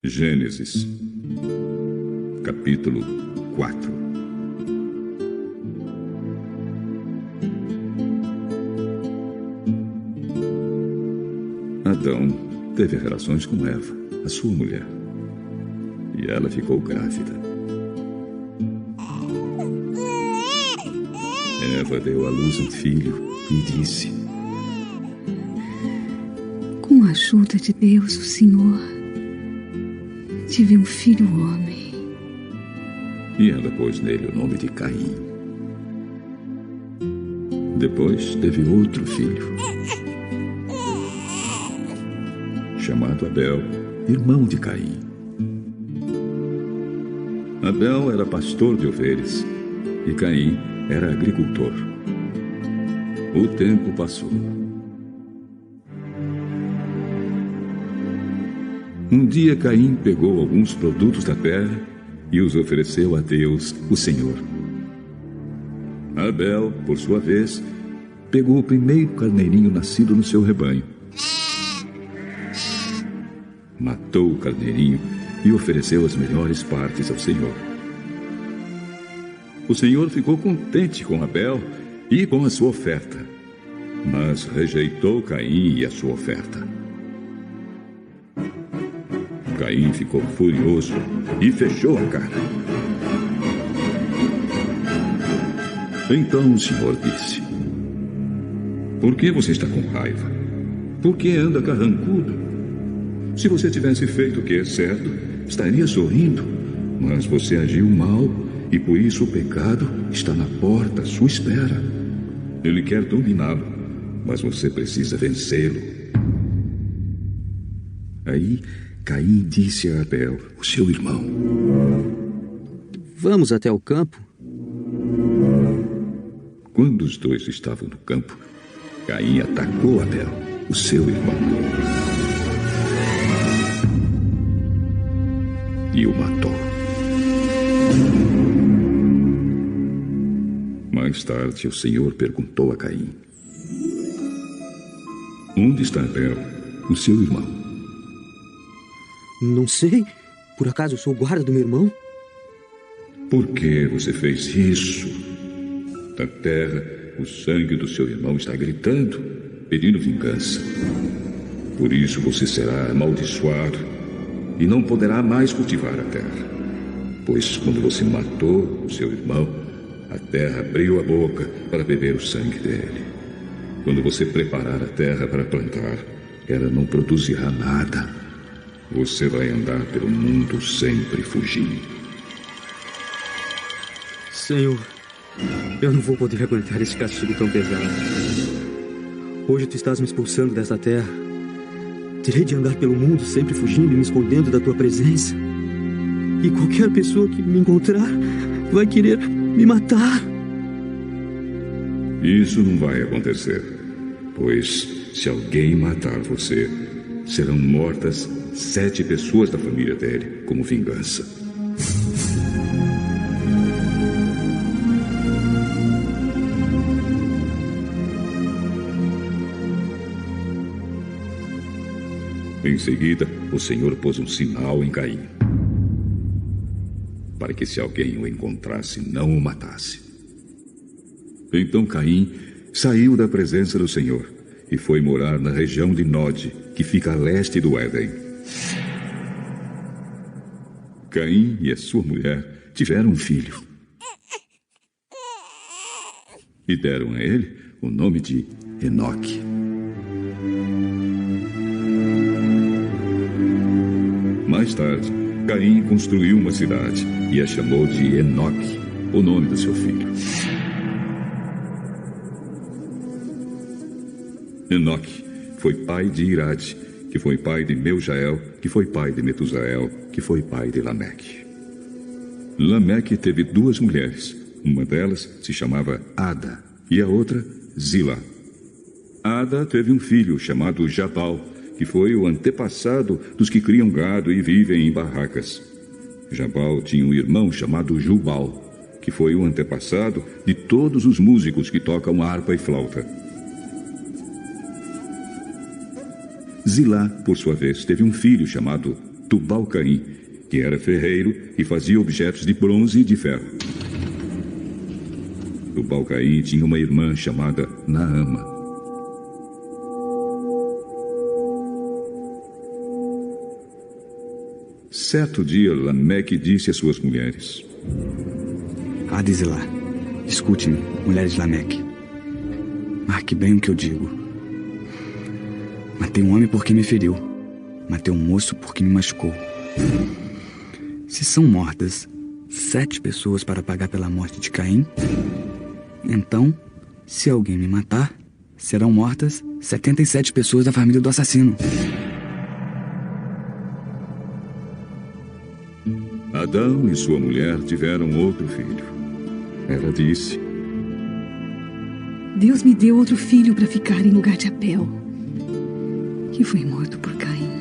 Gênesis, capítulo 4. Adão teve relações com Eva, a sua mulher, e ela ficou grávida. Eva deu à luz um filho e disse: com a ajuda de Deus, o Senhor, tive um filho homem. E ela pôs nele o nome de Caim. Depois teve outro filho, chamado Abel, irmão de Caim. Abel era pastor de ovelhas e Caim era agricultor. O tempo passou. Um dia Caim pegou alguns produtos da terra e os ofereceu a Deus, o Senhor. Abel, por sua vez, pegou o primeiro carneirinho nascido no seu rebanho. Matou o carneirinho e ofereceu as melhores partes ao Senhor. O Senhor ficou contente com Abel e com a sua oferta, mas rejeitou Caim e a sua oferta. Caim ficou furioso e fechou a cara. Então o Senhor disse: por que você está com raiva? Por que anda carrancudo? Se você tivesse feito o que é certo, estaria sorrindo, mas você agiu mal e por isso o pecado está na porta à sua espera. Ele quer dominá-lo, mas você precisa vencê-lo. Aí Caim disse a Abel, o seu irmão: vamos até o campo? Quando os dois estavam no campo, Caim atacou Abel, o seu irmão, e o matou. Mais tarde, o Senhor perguntou a Caim: onde está Abel, o seu irmão? Não sei. Por acaso eu sou o guarda do meu irmão? Por que você fez isso? Na terra, o sangue do seu irmão está gritando, pedindo vingança. Por isso você será amaldiçoado e não poderá mais cultivar a terra. Pois quando você matou o seu irmão, a terra abriu a boca para beber o sangue dele. Quando você preparar a terra para plantar, ela não produzirá nada. Você vai andar pelo mundo sempre fugindo. Senhor, eu não vou poder aguentar esse castigo tão pesado. Hoje tu estás me expulsando desta terra. Terei de andar pelo mundo sempre fugindo e me escondendo da tua presença. E qualquer pessoa que me encontrar vai querer me matar. Isso não vai acontecer, pois se alguém matar você, serão mortas 7 pessoas da família dele como vingança. Em seguida, o Senhor pôs um sinal em Caim, para que se alguém o encontrasse, não o matasse. Então Caim saiu da presença do Senhor e foi morar na região de Nod, que fica a leste do Éden. Caim e a sua mulher tiveram um filho e deram a ele o nome de Enoque. Mais tarde, Caim construiu uma cidade e a chamou de Enoque, o nome do seu filho. Enoque foi pai de Irade, que foi pai de Meujael, que foi pai de Metusael, que foi pai de Lameque. Lameque teve 2 mulheres. Uma delas se chamava Ada e a outra Zila. Ada teve um filho chamado Jabal, que foi o antepassado dos que criam gado e vivem em barracas. Jabal tinha um irmão chamado Jubal, que foi o antepassado de todos os músicos que tocam harpa e flauta. Zilá, por sua vez, teve um filho chamado Tubal-Caim, que era ferreiro e fazia objetos de bronze e de ferro. Tubal-Caim tinha uma irmã chamada Naama. Certo dia, Lameque disse às suas mulheres: Hades e Zilá, escute-me, mulheres de Lameque. Marque bem o que eu digo. Matei um homem porque me feriu. Matei um moço porque me machucou. Se são mortas 7 pessoas para pagar pela morte de Caim, então, se alguém me matar, serão mortas 77 pessoas da família do assassino. Adão e sua mulher tiveram outro filho. Ela disse: Deus me deu outro filho para ficar em lugar de Abel, que foi morto por Caim.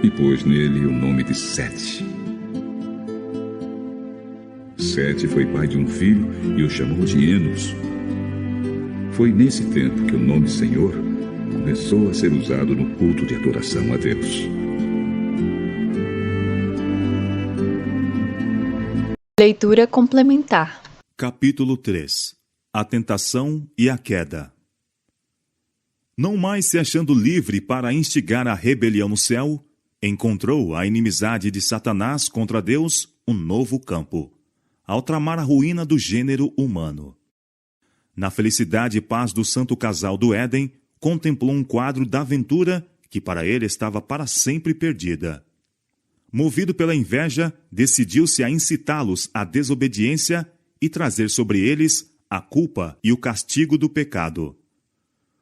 E pôs nele o nome de Sete. Sete foi pai de um filho e o chamou de Enos. Foi nesse tempo que o nome Senhor começou a ser usado no culto de adoração a Deus. Leitura complementar. Capítulo 3. A tentação e a queda. Não mais se achando livre para instigar a rebelião no céu, encontrou a inimizade de Satanás contra Deus um novo campo, ao tramar a ruína do gênero humano. Na felicidade e paz do santo casal do Éden, contemplou um quadro da aventura que para ele estava para sempre perdida. Movido pela inveja, decidiu-se a incitá-los à desobediência e trazer sobre eles a culpa e o castigo do pecado.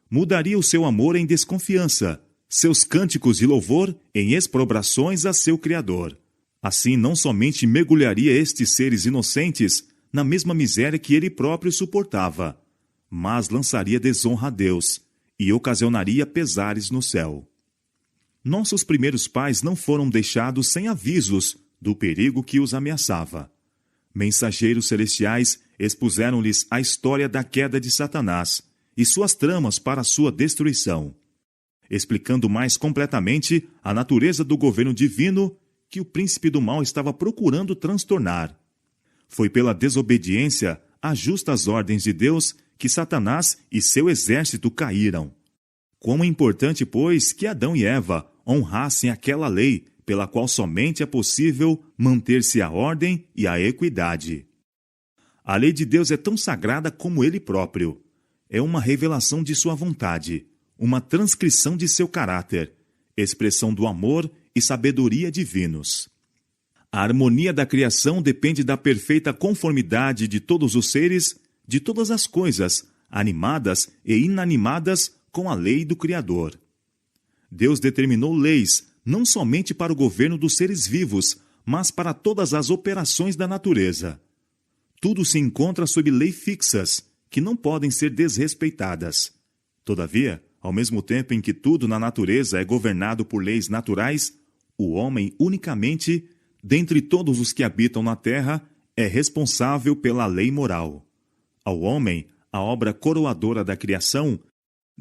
Mudaria o seu amor em desconfiança, seus cânticos de louvor em exprobrações a seu Criador. Assim, não somente mergulharia estes seres inocentes na mesma miséria que ele próprio suportava, mas lançaria desonra a Deus e ocasionaria pesares no céu. Nossos primeiros pais não foram deixados sem avisos do perigo que os ameaçava. Mensageiros celestiais expuseram-lhes a história da queda de Satanás e suas tramas para sua destruição, explicando mais completamente a natureza do governo divino que o príncipe do mal estava procurando transtornar. Foi pela desobediência às justas ordens de Deus que Satanás e seu exército caíram. Quão importante, pois, que Adão e Eva honrassem aquela lei pela qual somente é possível manter-se a ordem e a equidade. A lei de Deus é tão sagrada como ele próprio. É uma revelação de sua vontade, uma transcrição de seu caráter, expressão do amor e sabedoria divinos. A harmonia da criação depende da perfeita conformidade de todos os seres, de todas as coisas, animadas e inanimadas, com a lei do Criador. Deus determinou leis não somente para o governo dos seres vivos, mas para todas as operações da natureza. Tudo se encontra sob leis fixas, que não podem ser desrespeitadas. Todavia, ao mesmo tempo em que tudo na natureza é governado por leis naturais, o homem unicamente, dentre todos os que habitam na terra, é responsável pela lei moral. Ao homem, a obra coroadora da criação,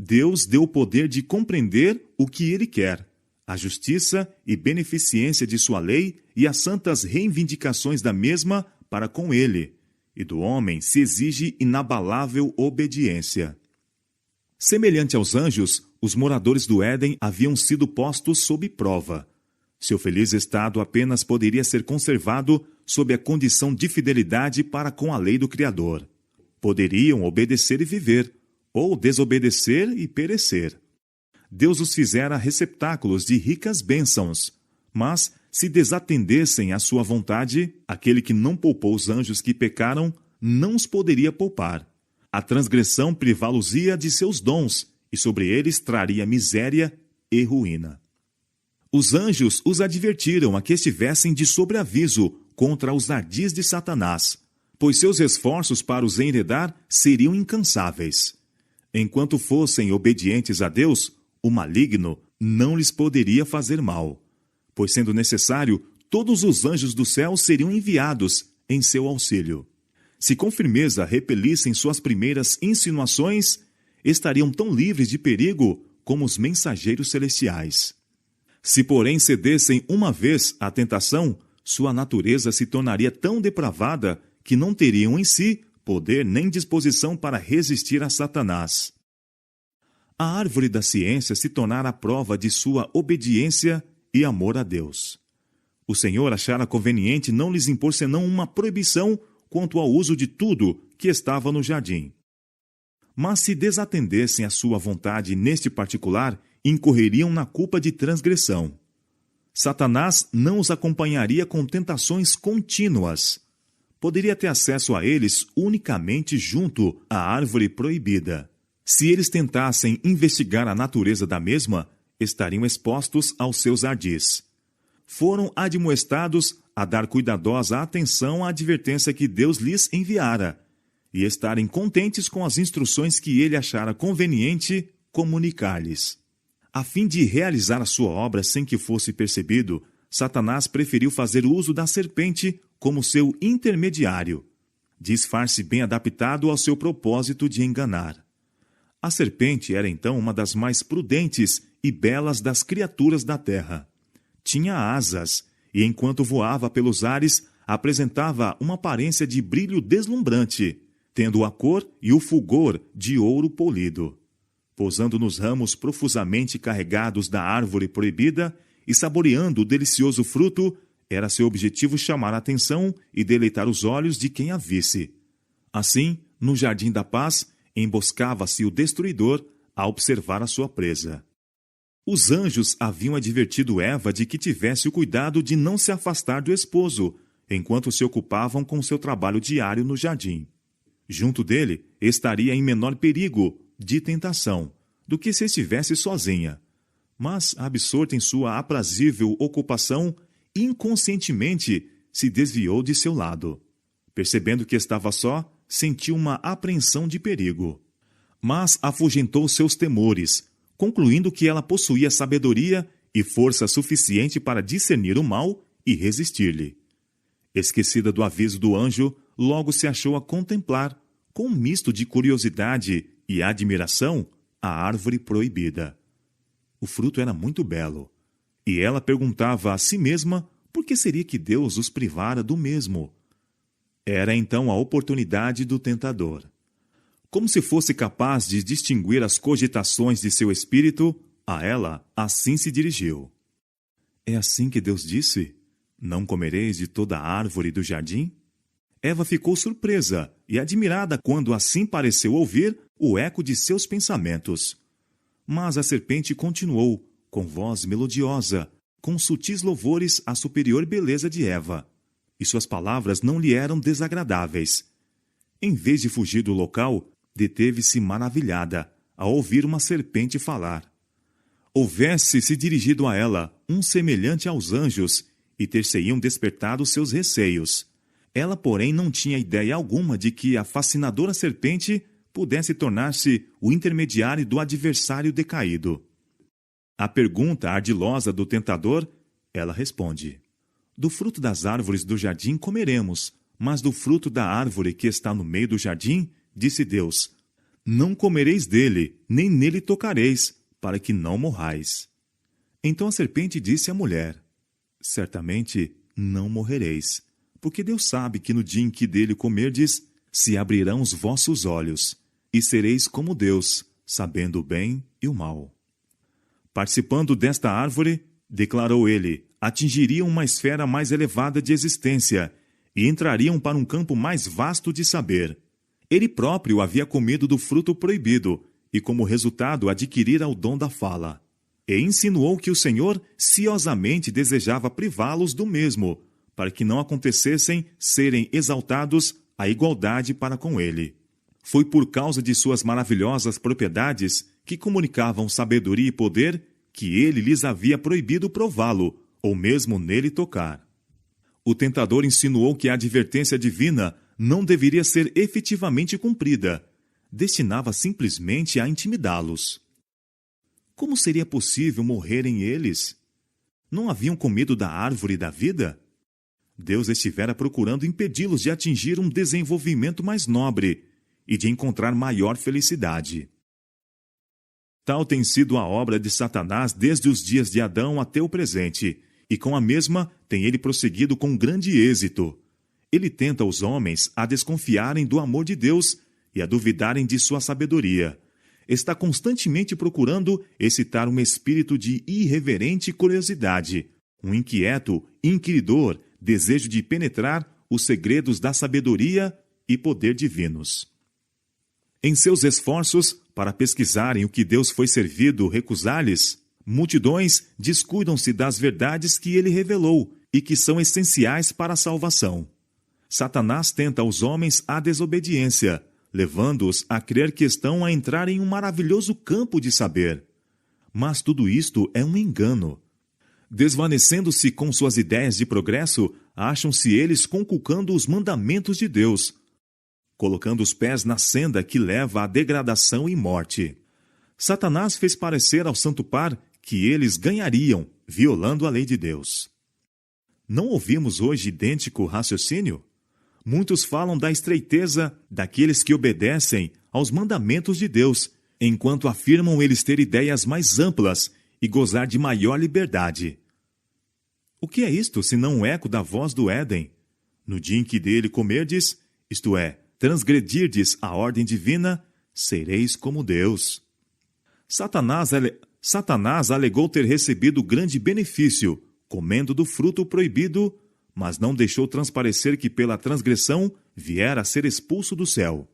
Deus deu o poder de compreender o que ele quer, a justiça e beneficência de sua lei e as santas reivindicações da mesma para com ele, e do homem se exige inabalável obediência. Semelhante aos anjos, os moradores do Éden haviam sido postos sob prova. Seu feliz estado apenas poderia ser conservado sob a condição de fidelidade para com a lei do Criador. Poderiam obedecer e viver, ou desobedecer e perecer. Deus os fizera receptáculos de ricas bênçãos, mas, se desatendessem à sua vontade, aquele que não poupou os anjos que pecaram, não os poderia poupar. A transgressão privá-los-ia de seus dons, e sobre eles traria miséria e ruína. Os anjos os advertiram a que estivessem de sobreaviso contra os ardis de Satanás, pois seus esforços para os enredar seriam incansáveis. Enquanto fossem obedientes a Deus, o maligno não lhes poderia fazer mal, pois, sendo necessário, todos os anjos do céu seriam enviados em seu auxílio. Se com firmeza repelissem suas primeiras insinuações, estariam tão livres de perigo como os mensageiros celestiais. Se, porém, cedessem uma vez à tentação, sua natureza se tornaria tão depravada que não teriam em si poder nem disposição para resistir a Satanás. A árvore da ciência se tornara a prova de sua obediência e amor a Deus. O Senhor achara conveniente não lhes impor senão uma proibição quanto ao uso de tudo que estava no jardim. Mas se desatendessem à sua vontade neste particular, incorreriam na culpa de transgressão. Satanás não os acompanharia com tentações contínuas. Poderia ter acesso a eles unicamente junto à árvore proibida. Se eles tentassem investigar a natureza da mesma, estariam expostos aos seus ardis. Foram admoestados a dar cuidadosa atenção à advertência que Deus lhes enviara, e estarem contentes com as instruções que ele achara conveniente comunicar-lhes. A fim de realizar a sua obra sem que fosse percebido, Satanás preferiu fazer uso da serpente como seu intermediário, disfarce bem adaptado ao seu propósito de enganar. A serpente era então uma das mais prudentes e belas das criaturas da terra. Tinha asas, e enquanto voava pelos ares, apresentava uma aparência de brilho deslumbrante, tendo a cor e o fulgor de ouro polido. Pousando nos ramos profusamente carregados da árvore proibida e saboreando o delicioso fruto, era seu objetivo chamar a atenção e deleitar os olhos de quem a visse. Assim, no jardim da paz, emboscava-se o destruidor a observar a sua presa. Os anjos haviam advertido Eva de que tivesse o cuidado de não se afastar do esposo, enquanto se ocupavam com seu trabalho diário no jardim. Junto dele, estaria em menor perigo de tentação do que se estivesse sozinha. Mas, absorta em sua aprazível ocupação, inconscientemente se desviou de seu lado. Percebendo que estava só, sentiu uma apreensão de perigo. Mas afugentou seus temores, concluindo que ela possuía sabedoria e força suficiente para discernir o mal e resistir-lhe. Esquecida do aviso do anjo, logo se achou a contemplar, com um misto de curiosidade e admiração, a árvore proibida. O fruto era muito belo, e ela perguntava a si mesma por que seria que Deus os privara do mesmo. Era então a oportunidade do tentador. Como se fosse capaz de distinguir as cogitações de seu espírito, a ela assim se dirigiu. É assim que Deus disse: não comereis de toda a árvore do jardim? Eva ficou surpresa e admirada quando assim pareceu ouvir o eco de seus pensamentos. Mas a serpente continuou, com voz melodiosa, com sutis louvores à superior beleza de Eva, e suas palavras não lhe eram desagradáveis. Em vez de fugir do local, deteve-se maravilhada ao ouvir uma serpente falar. Houvesse se dirigido a ela um semelhante aos anjos, e ter-se-iam despertado seus receios. Ela, porém, não tinha ideia alguma de que a fascinadora serpente pudesse tornar-se o intermediário do adversário decaído. À pergunta ardilosa do tentador, ela responde: do fruto das árvores do jardim comeremos, mas do fruto da árvore que está no meio do jardim, disse Deus: não comereis dele, nem nele tocareis, para que não morrais. Então a serpente disse à mulher: certamente não morrereis, porque Deus sabe que no dia em que dele comerdes, se abrirão os vossos olhos, e sereis como Deus, sabendo o bem e o mal. Participando desta árvore, declarou ele, atingiriam uma esfera mais elevada de existência, e entrariam para um campo mais vasto de saber. Ele próprio havia comido do fruto proibido, e como resultado adquirira o dom da fala. E insinuou que o Senhor ciosamente desejava privá-los do mesmo, para que não acontecessem serem exaltados à igualdade para com ele. Foi por causa de suas maravilhosas propriedades, que comunicavam sabedoria e poder, que ele lhes havia proibido prová-lo, ou mesmo nele tocar. O tentador insinuou que a advertência divina não deveria ser efetivamente cumprida, destinava simplesmente a intimidá-los. Como seria possível morrerem eles? Não haviam comido da árvore da vida? Deus estivera procurando impedi-los de atingir um desenvolvimento mais nobre e de encontrar maior felicidade. Tal tem sido a obra de Satanás desde os dias de Adão até o presente, e com a mesma tem ele prosseguido com grande êxito. Ele tenta os homens a desconfiarem do amor de Deus e a duvidarem de sua sabedoria. Está constantemente procurando excitar um espírito de irreverente curiosidade, um inquieto, inquiridor desejo de penetrar os segredos da sabedoria e poder divinos. Em seus esforços para pesquisarem o que Deus foi servido recusar-lhes, multidões descuidam-se das verdades que ele revelou e que são essenciais para a salvação. Satanás tenta os homens à desobediência, levando-os a crer que estão a entrar em um maravilhoso campo de saber. Mas tudo isto é um engano. Desvanecendo-se com suas ideias de progresso, acham-se eles conculcando os mandamentos de Deus, colocando os pés na senda que leva à degradação e morte. Satanás fez parecer ao santo par que eles ganhariam, violando a lei de Deus. Não ouvimos hoje idêntico raciocínio? Muitos falam da estreiteza daqueles que obedecem aos mandamentos de Deus, enquanto afirmam eles ter ideias mais amplas e gozar de maior liberdade. O que é isto, senão um eco da voz do Éden? No dia em que dele comerdes, isto é, transgredirdes a ordem divina, sereis como Deus. Satanás alegou ter recebido grande benefício, comendo do fruto proibido, mas não deixou transparecer que pela transgressão viera a ser expulso do céu.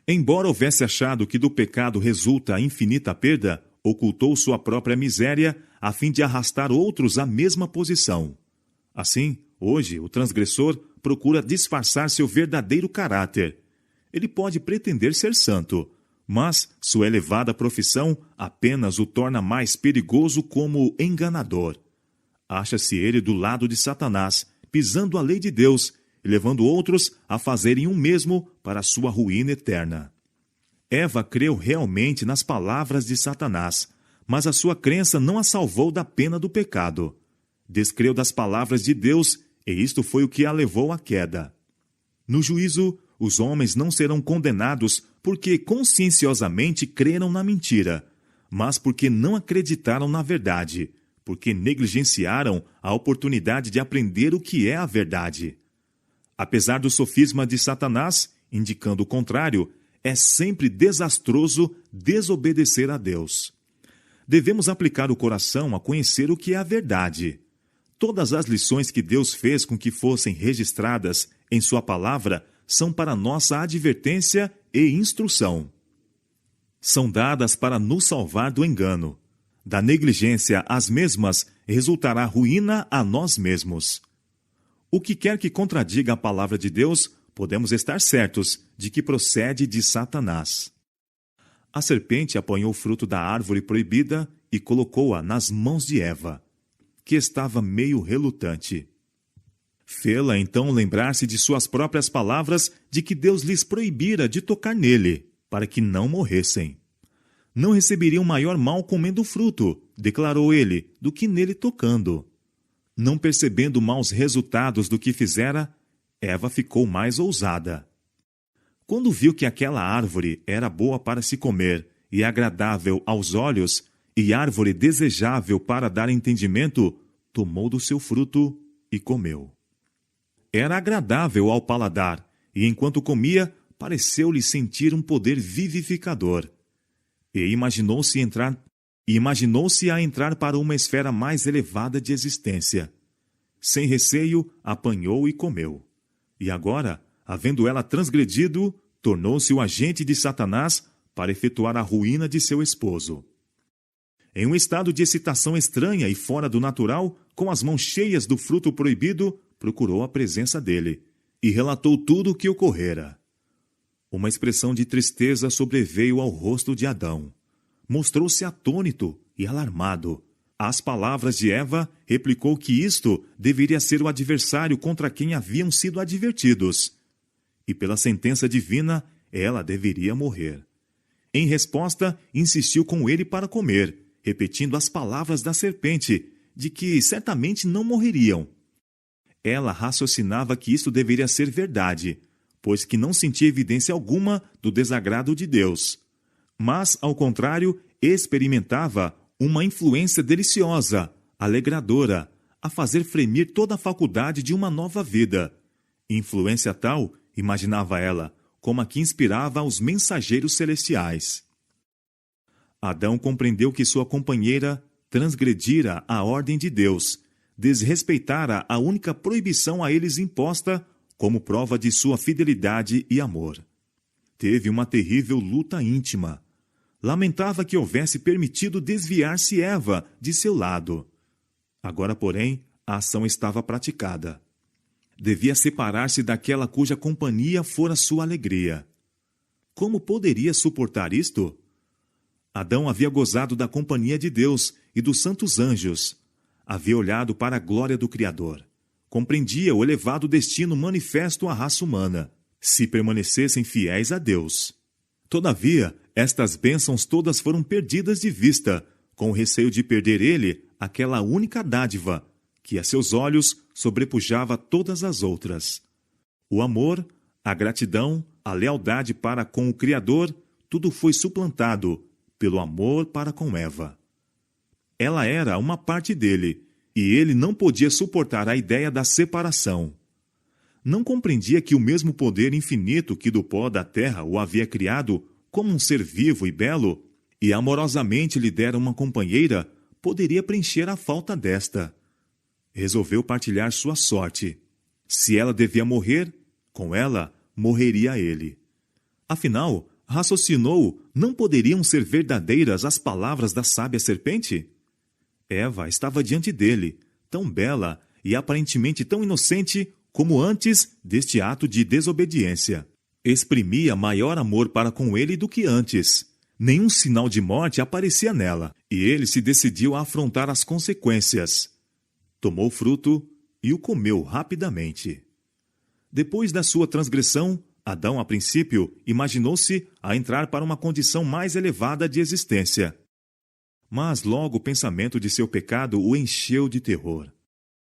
Embora houvesse achado que do pecado resulta a infinita perda, ocultou sua própria miséria a fim de arrastar outros à mesma posição. Assim, hoje, o transgressor procura disfarçar seu verdadeiro caráter. Ele pode pretender ser santo, mas sua elevada profissão apenas o torna mais perigoso como enganador. Acha-se ele do lado de Satanás, pisando a lei de Deus e levando outros a fazerem o mesmo para sua ruína eterna. Eva creu realmente nas palavras de Satanás, mas a sua crença não a salvou da pena do pecado. Descreu das palavras de Deus, e isto foi o que a levou à queda. No juízo, os homens não serão condenados porque conscienciosamente creram na mentira, mas porque não acreditaram na verdade, porque negligenciaram a oportunidade de aprender o que é a verdade. Apesar do sofisma de Satanás, indicando o contrário, é sempre desastroso desobedecer a Deus. Devemos aplicar o coração a conhecer o que é a verdade. Todas as lições que Deus fez com que fossem registradas em sua palavra são para nossa advertência e instrução. São dadas para nos salvar do engano. Da negligência às mesmas resultará ruína a nós mesmos. O que quer que contradiga a palavra de Deus, podemos estar certos de que procede de Satanás. A serpente apanhou o fruto da árvore proibida e colocou-a nas mãos de Eva, que estava meio relutante. Fê-la então lembrar-se de suas próprias palavras de que Deus lhes proibira de tocar nele, para que não morressem. Não receberiam maior mal comendo o fruto, declarou ele, do que nele tocando. Não percebendo maus resultados do que fizera, Eva ficou mais ousada. Quando viu que aquela árvore era boa para se comer e agradável aos olhos, e árvore desejável para dar entendimento, tomou do seu fruto e comeu. Era agradável ao paladar, e enquanto comia, pareceu-lhe sentir um poder vivificador. E imaginou-se a entrar para uma esfera mais elevada de existência. Sem receio, apanhou e comeu. E agora, havendo ela transgredido, tornou-se o agente de Satanás para efetuar a ruína de seu esposo. Em um estado de excitação estranha e fora do natural, com as mãos cheias do fruto proibido, procurou a presença dele e relatou tudo o que ocorrera. Uma expressão de tristeza sobreveio ao rosto de Adão. Mostrou-se atônito e alarmado. Às palavras de Eva, replicou que isto deveria ser o adversário contra quem haviam sido advertidos. E pela sentença divina, ela deveria morrer. Em resposta, insistiu com ele para comer, repetindo as palavras da serpente, de que certamente não morreriam. Ela raciocinava que isto deveria ser verdade, pois que não sentia evidência alguma do desagrado de Deus. Mas, ao contrário, experimentava uma influência deliciosa, alegradora, a fazer fremir toda a faculdade de uma nova vida. Influência tal, imaginava ela, como a que inspirava os mensageiros celestiais. Adão compreendeu que sua companheira transgredira a ordem de Deus, desrespeitara a única proibição a eles imposta como prova de sua fidelidade e amor. Teve uma terrível luta íntima. Lamentava que houvesse permitido desviar-se Eva de seu lado. Agora, porém, a ação estava praticada. Devia separar-se daquela cuja companhia fora sua alegria. Como poderia suportar isto? Adão havia gozado da companhia de Deus e dos santos anjos. Havia olhado para a glória do Criador. Compreendia o elevado destino manifesto à raça humana, se permanecessem fiéis a Deus. Todavia, estas bênçãos todas foram perdidas de vista, com o receio de perder ele aquela única dádiva, que a seus olhos sobrepujava todas as outras. O amor, a gratidão, a lealdade para com o Criador, tudo foi suplantado pelo amor para com Eva. Ela era uma parte dele, e ele não podia suportar a ideia da separação. Não compreendia que o mesmo poder infinito que do pó da terra o havia criado como um ser vivo e belo, e amorosamente lhe dera uma companheira, poderia preencher a falta desta. Resolveu partilhar sua sorte. Se ela devia morrer, com ela morreria ele. Afinal, raciocinou, não poderiam ser verdadeiras as palavras da sábia serpente? Eva estava diante dele, tão bela e aparentemente tão inocente como antes deste ato de desobediência. Exprimia maior amor para com ele do que antes. Nenhum sinal de morte aparecia nela, e ele se decidiu a afrontar as consequências. Tomou o fruto e o comeu rapidamente. Depois da sua transgressão, Adão, a princípio, imaginou-se a entrar para uma condição mais elevada de existência. Mas logo o pensamento de seu pecado o encheu de terror.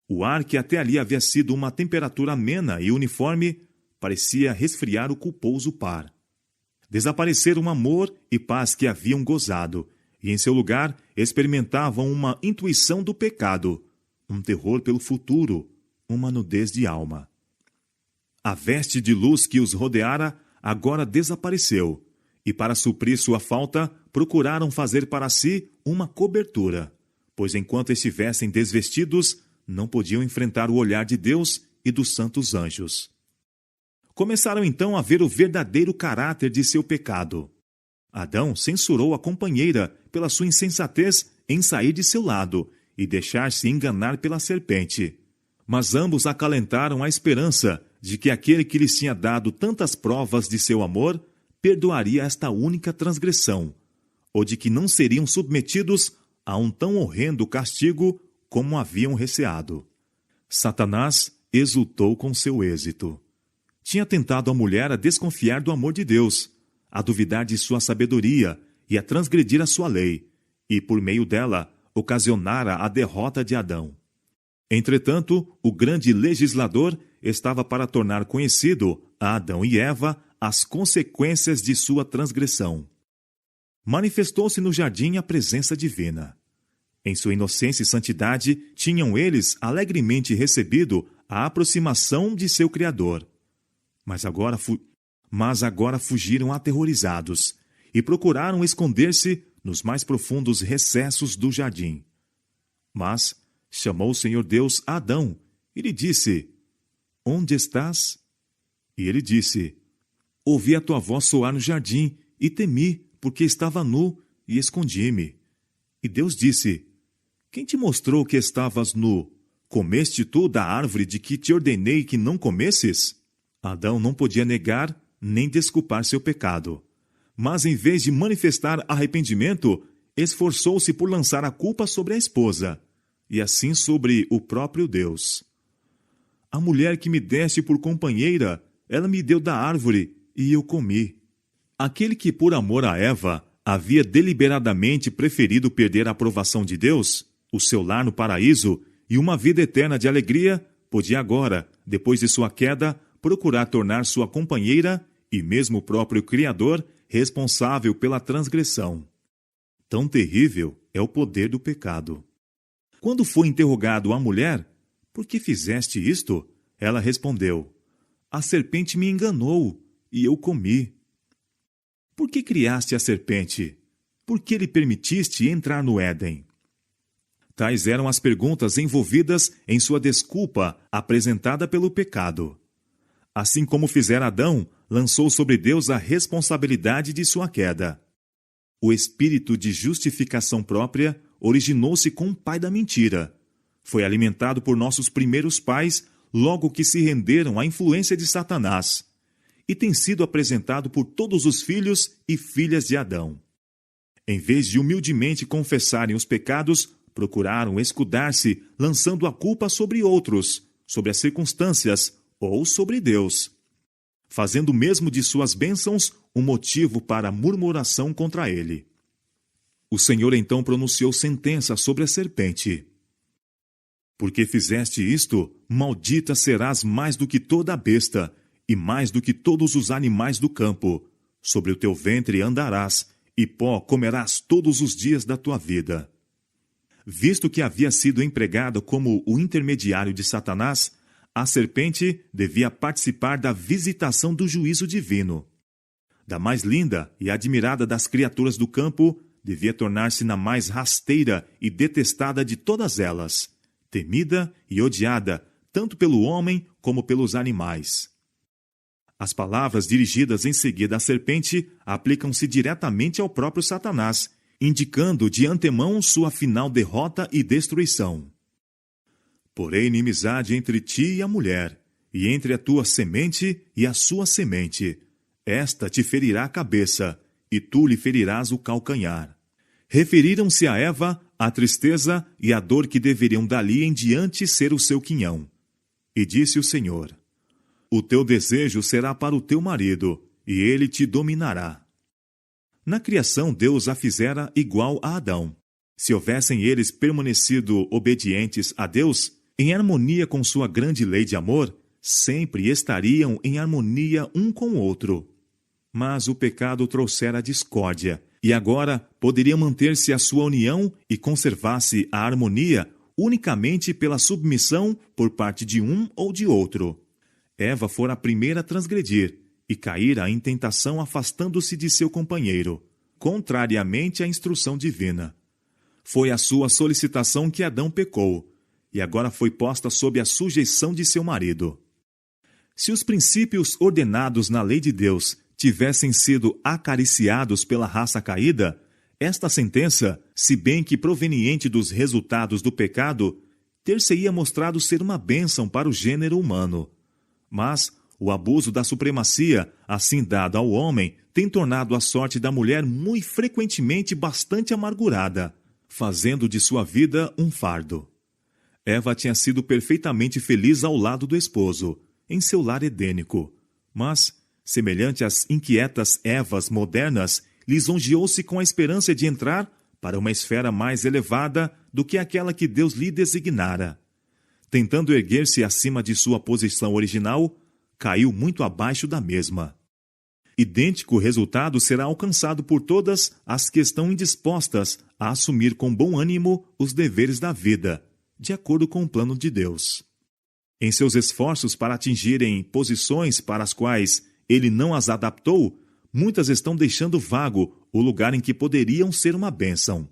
O ar que até ali havia sido uma temperatura amena e uniforme, parecia resfriar o culposo par. Desapareceram o amor e paz que haviam gozado, e em seu lugar experimentavam uma intuição do pecado, um terror pelo futuro, uma nudez de alma. A veste de luz que os rodeara agora desapareceu, e para suprir sua falta, procuraram fazer para si uma cobertura, pois enquanto estivessem desvestidos, não podiam enfrentar o olhar de Deus e dos santos anjos. Começaram então a ver o verdadeiro caráter de seu pecado. Adão censurou a companheira pela sua insensatez em sair de seu lado e deixar-se enganar pela serpente. Mas ambos acalentaram a esperança de que aquele que lhes tinha dado tantas provas de seu amor perdoaria esta única transgressão, ou de que não seriam submetidos a um tão horrendo castigo como haviam receado. Satanás exultou com seu êxito. Tinha tentado a mulher a desconfiar do amor de Deus, a duvidar de sua sabedoria e a transgredir a sua lei, e por meio dela ocasionara a derrota de Adão. Entretanto, o grande legislador estava para tornar conhecido a Adão e Eva as consequências de sua transgressão. Manifestou-se no jardim a presença divina. Em sua inocência e santidade, tinham eles alegremente recebido a aproximação de seu Criador. Mas agora fugiram aterrorizados e procuraram esconder-se nos mais profundos recessos do jardim. Mas chamou o Senhor Deus a Adão e lhe disse: "Onde estás?" E ele disse: "Ouvi a tua voz soar no jardim e temi, porque estava nu e escondi-me." E Deus disse: "Quem te mostrou que estavas nu? Comeste tu da árvore de que te ordenei que não comesses?" Adão não podia negar nem desculpar seu pecado. Mas em vez de manifestar arrependimento, esforçou-se por lançar a culpa sobre a esposa, e assim sobre o próprio Deus. "A mulher que me deste por companheira, ela me deu da árvore, e eu comi." Aquele que por amor a Eva havia deliberadamente preferido perder a aprovação de Deus, o seu lar no paraíso e uma vida eterna de alegria, podia agora, depois de sua queda, procurar tornar sua companheira e mesmo o próprio Criador responsável pela transgressão. Tão terrível é o poder do pecado. Quando foi interrogado a mulher, por que fizeste isto? Ela respondeu, a serpente me enganou e eu comi. Por que criaste a serpente? Por que lhe permitiste entrar no Éden? Tais eram as perguntas envolvidas em sua desculpa apresentada pelo pecado. Assim como fizera Adão, lançou sobre Deus a responsabilidade de sua queda. O espírito de justificação própria originou-se com o pai da mentira. Foi alimentado por nossos primeiros pais logo que se renderam à influência de Satanás, e tem sido apresentado por todos os filhos e filhas de Adão. Em vez de humildemente confessarem os pecados, procuraram escudar-se, lançando a culpa sobre outros, sobre as circunstâncias ou sobre Deus, fazendo mesmo de suas bênçãos um motivo para murmuração contra ele. O Senhor então pronunciou sentença sobre a serpente. Porque fizeste isto, maldita serás mais do que toda a besta, e mais do que todos os animais do campo. Sobre o teu ventre andarás, e pó comerás todos os dias da tua vida. Visto que havia sido empregada como o intermediário de Satanás, a serpente devia participar da visitação do juízo divino. Da mais linda e admirada das criaturas do campo, devia tornar-se na mais rasteira e detestada de todas elas, temida e odiada tanto pelo homem como pelos animais. As palavras dirigidas em seguida à serpente aplicam-se diretamente ao próprio Satanás, indicando de antemão sua final derrota e destruição. Porém, inimizade entre ti e a mulher, e entre a tua semente e a sua semente. Esta te ferirá a cabeça, e tu lhe ferirás o calcanhar. Referiram-se a Eva a tristeza e a dor que deveriam dali em diante ser o seu quinhão. E disse o Senhor, o teu desejo será para o teu marido, e ele te dominará. Na criação, Deus a fizera igual a Adão. Se houvessem eles permanecido obedientes a Deus, em harmonia com sua grande lei de amor, sempre estariam em harmonia um com o outro. Mas o pecado trouxera discórdia, e agora poderia manter-se a sua união e conservar-se a harmonia unicamente pela submissão por parte de um ou de outro. Eva fora a primeira a transgredir, e caíra em tentação afastando-se de seu companheiro, contrariamente à instrução divina. Foi a sua solicitação que Adão pecou, e agora foi posta sob a sujeição de seu marido. Se os princípios ordenados na lei de Deus tivessem sido acariciados pela raça caída, esta sentença, se bem que proveniente dos resultados do pecado, ter-se-ia mostrado ser uma bênção para o gênero humano. Mas o abuso da supremacia, assim dado ao homem, tem tornado a sorte da mulher muito frequentemente bastante amargurada, fazendo de sua vida um fardo. Eva tinha sido perfeitamente feliz ao lado do esposo, em seu lar edênico, mas, semelhante às inquietas Evas modernas, lisonjeou-se com a esperança de entrar para uma esfera mais elevada do que aquela que Deus lhe designara. Tentando erguer-se acima de sua posição original, caiu muito abaixo da mesma. Idêntico resultado será alcançado por todas as que estão indispostas a assumir com bom ânimo os deveres da vida, de acordo com o plano de Deus. Em seus esforços para atingirem posições para as quais ele não as adaptou, muitas estão deixando vago o lugar em que poderiam ser uma bênção.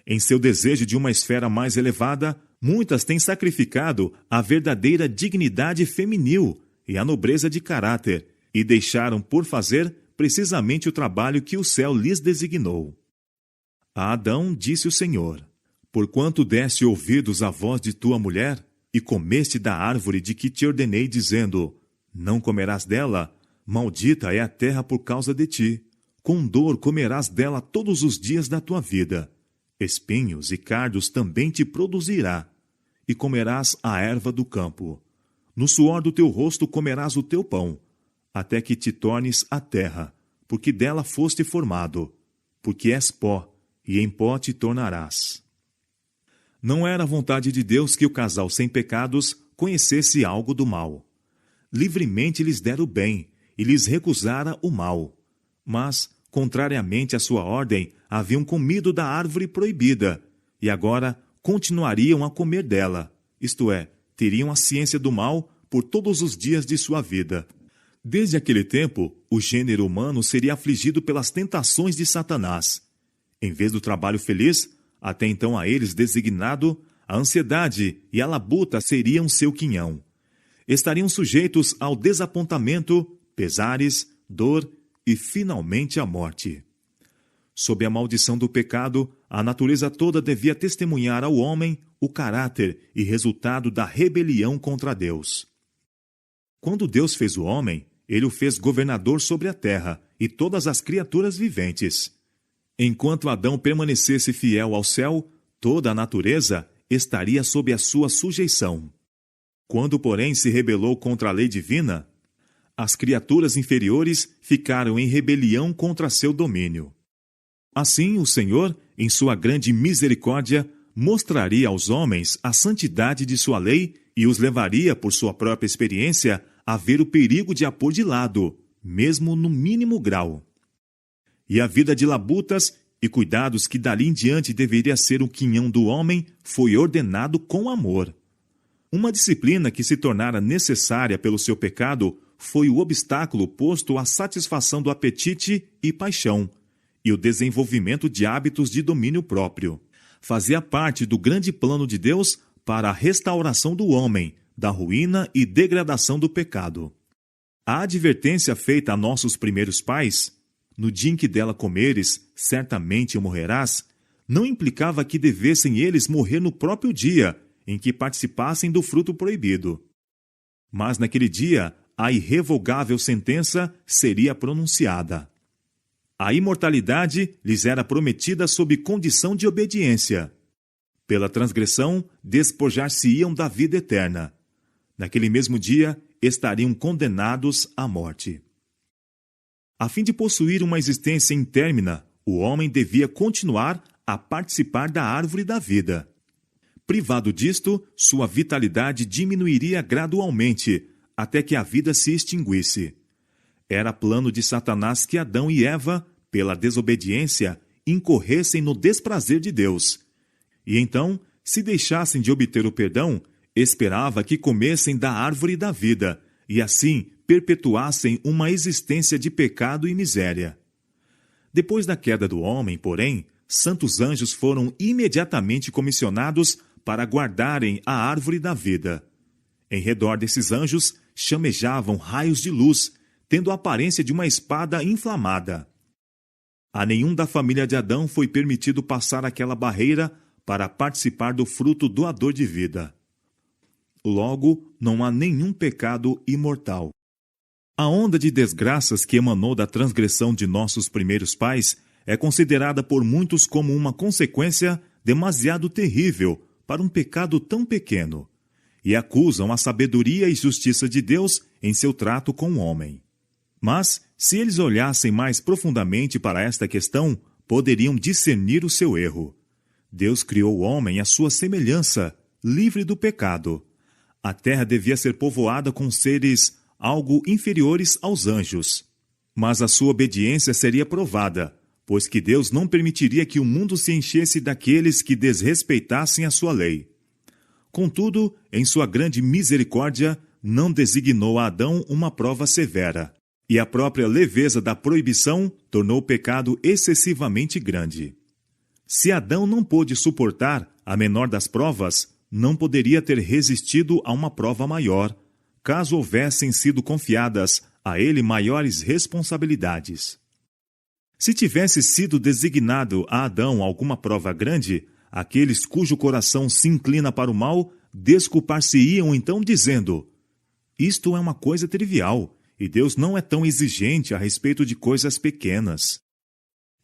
Em seu desejo de uma esfera mais elevada, muitas têm sacrificado a verdadeira dignidade feminil e a nobreza de caráter, e deixaram por fazer precisamente o trabalho que o céu lhes designou. A Adão disse o Senhor, porquanto deste ouvidos à voz de tua mulher, e comeste da árvore de que te ordenei, dizendo, não comerás dela, maldita é a terra por causa de ti. Com dor comerás dela todos os dias da tua vida. Espinhos e cardos também te produzirá, e comerás a erva do campo. No suor do teu rosto comerás o teu pão, até que te tornes a terra, porque dela foste formado, porque és pó, e em pó te tornarás. Não era a vontade de Deus que o casal sem pecados conhecesse algo do mal. Livremente lhes dera o bem, e lhes recusara o mal. Mas, contrariamente à sua ordem, haviam comido da árvore proibida e agora continuariam a comer dela, isto é, teriam a ciência do mal por todos os dias de sua vida. Desde aquele tempo, o gênero humano seria afligido pelas tentações de Satanás. Em vez do trabalho feliz, até então a eles designado, a ansiedade e a labuta seriam seu quinhão. Estariam sujeitos ao desapontamento, pesares, dor e, finalmente, a morte. Sob a maldição do pecado, a natureza toda devia testemunhar ao homem o caráter e resultado da rebelião contra Deus. Quando Deus fez o homem, ele o fez governador sobre a terra e todas as criaturas viventes. Enquanto Adão permanecesse fiel ao céu, toda a natureza estaria sob a sua sujeição. Quando, porém, se rebelou contra a lei divina, as criaturas inferiores ficaram em rebelião contra seu domínio. Assim, o Senhor, em sua grande misericórdia, mostraria aos homens a santidade de sua lei e os levaria, por sua própria experiência, a ver o perigo de a pôr de lado, mesmo no mínimo grau. E a vida de labutas e cuidados que dali em diante deveria ser o quinhão do homem foi ordenado com amor. Uma disciplina que se tornara necessária pelo seu pecado foi o obstáculo posto à satisfação do apetite e paixão, e o desenvolvimento de hábitos de domínio próprio. Fazia parte do grande plano de Deus para a restauração do homem, da ruína e degradação do pecado. A advertência feita a nossos primeiros pais, no dia em que dela comeres, certamente morrerás, não implicava que devessem eles morrer no próprio dia em que participassem do fruto proibido. Mas naquele dia, a irrevogável sentença seria pronunciada. A imortalidade lhes era prometida sob condição de obediência. Pela transgressão, despojar-se-iam da vida eterna. Naquele mesmo dia, estariam condenados à morte. A fim de possuir uma existência intérmina, o homem devia continuar a participar da árvore da vida. Privado disto, sua vitalidade diminuiria gradualmente, até que a vida se extinguisse. Era plano de Satanás que Adão e Eva, pela desobediência, incorressem no desprazer de Deus. E então, se deixassem de obter o perdão, esperava que comessem da árvore da vida, e assim perpetuassem uma existência de pecado e miséria. Depois da queda do homem, porém, santos anjos foram imediatamente comissionados para guardarem a árvore da vida. Em redor desses anjos chamejavam raios de luz, tendo a aparência de uma espada inflamada. A nenhum da família de Adão foi permitido passar aquela barreira para participar do fruto doador de vida. Logo, não há nenhum pecado imortal. A onda de desgraças que emanou da transgressão de nossos primeiros pais é considerada por muitos como uma consequência demasiado terrível para um pecado tão pequeno, e acusam a sabedoria e justiça de Deus em seu trato com o homem. Mas, se eles olhassem mais profundamente para esta questão, poderiam discernir o seu erro. Deus criou o homem à sua semelhança, livre do pecado. A terra devia ser povoada com seres algo inferiores aos anjos. Mas a sua obediência seria provada, pois que Deus não permitiria que o mundo se enchesse daqueles que desrespeitassem a sua lei. Contudo, em sua grande misericórdia, não designou a Adão uma prova severa, e a própria leveza da proibição tornou o pecado excessivamente grande. Se Adão não pôde suportar a menor das provas, não poderia ter resistido a uma prova maior, caso houvessem sido confiadas a ele maiores responsabilidades. Se tivesse sido designado a Adão alguma prova grande, aqueles cujo coração se inclina para o mal desculpar-se-iam então dizendo: isto é uma coisa trivial, e Deus não é tão exigente a respeito de coisas pequenas.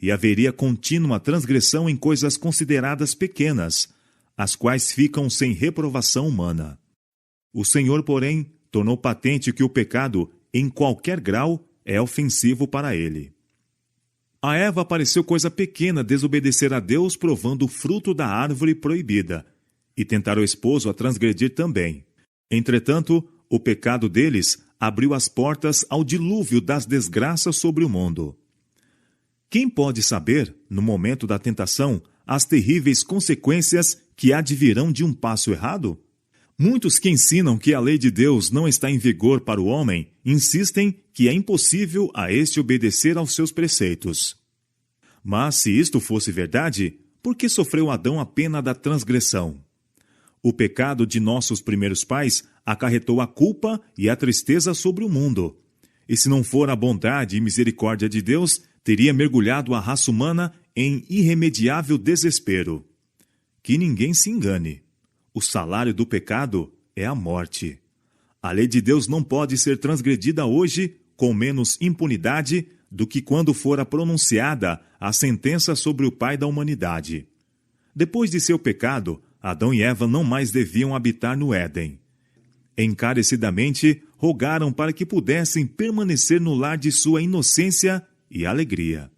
E haveria contínua transgressão em coisas consideradas pequenas, as quais ficam sem reprovação humana. O Senhor, porém, tornou patente que o pecado, em qualquer grau, é ofensivo para ele. A Eva pareceu coisa pequena desobedecer a Deus provando o fruto da árvore proibida, e tentar o esposo a transgredir também. Entretanto, o pecado deles abriu as portas ao dilúvio das desgraças sobre o mundo. Quem pode saber, no momento da tentação, as terríveis consequências que advirão de um passo errado? Muitos que ensinam que a lei de Deus não está em vigor para o homem, insistem que é impossível a este obedecer aos seus preceitos. Mas, se isto fosse verdade, por que sofreu Adão a pena da transgressão? O pecado de nossos primeiros pais acarretou a culpa e a tristeza sobre o mundo. E se não for a bondade e misericórdia de Deus, teria mergulhado a raça humana em irremediável desespero. Que ninguém se engane. O salário do pecado é a morte. A lei de Deus não pode ser transgredida hoje com menos impunidade do que quando fora pronunciada a sentença sobre o pai da humanidade. Depois de seu pecado, Adão e Eva não mais deviam habitar no Éden. Encarecidamente, rogaram para que pudessem permanecer no lar de sua inocência e alegria.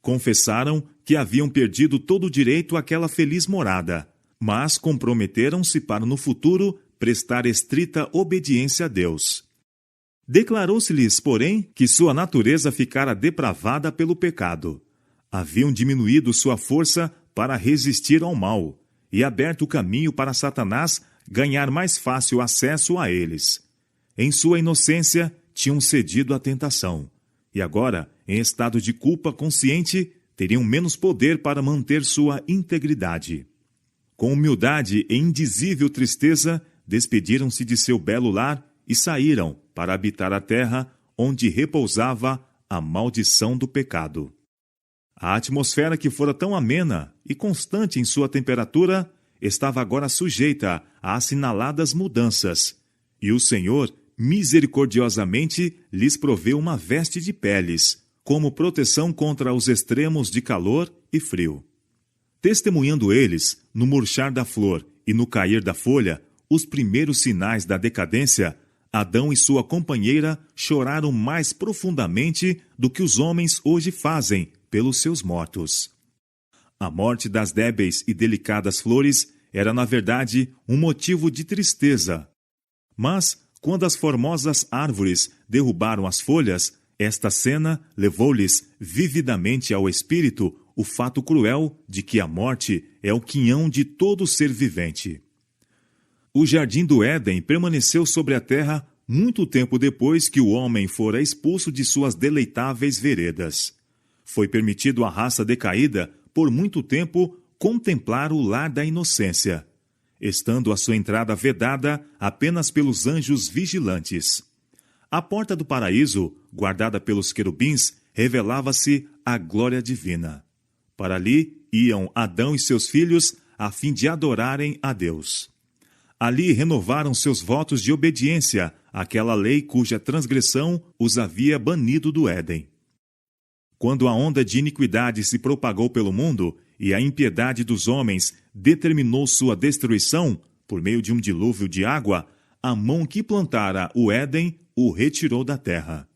Confessaram que haviam perdido todo o direito àquela feliz morada, mas comprometeram-se para no futuro prestar estrita obediência a Deus. Declarou-se-lhes, porém, que sua natureza ficara depravada pelo pecado. Haviam diminuído sua força para resistir ao mal e aberto o caminho para Satanás ganhar mais fácil acesso a eles. Em sua inocência, tinham cedido à tentação, e agora, em estado de culpa consciente, teriam menos poder para manter sua integridade. Com humildade e indizível tristeza, despediram-se de seu belo lar e saíram para habitar a terra onde repousava a maldição do pecado. A atmosfera que fora tão amena e constante em sua temperatura estava agora sujeita a assinaladas mudanças, e o Senhor misericordiosamente lhes proveu uma veste de peles, como proteção contra os extremos de calor e frio. Testemunhando eles, no murchar da flor e no cair da folha, os primeiros sinais da decadência, Adão e sua companheira choraram mais profundamente do que os homens hoje fazem pelos seus mortos. A morte das débeis e delicadas flores era, na verdade, um motivo de tristeza. Mas, quando as formosas árvores derrubaram as folhas, esta cena levou-lhes vividamente ao espírito o fato cruel de que a morte é o quinhão de todo ser vivente. O jardim do Éden permaneceu sobre a terra muito tempo depois que o homem fora expulso de suas deleitáveis veredas. Foi permitido à raça decaída, por muito tempo, contemplar o lar da inocência, estando a sua entrada vedada apenas pelos anjos vigilantes. A porta do paraíso, guardada pelos querubins, revelava-se a glória divina. Para ali iam Adão e seus filhos a fim de adorarem a Deus. Ali renovaram seus votos de obediência àquela lei cuja transgressão os havia banido do Éden. Quando a onda de iniquidade se propagou pelo mundo e a impiedade dos homens determinou sua destruição por meio de um dilúvio de água, a mão que plantara o Éden o retirou da terra.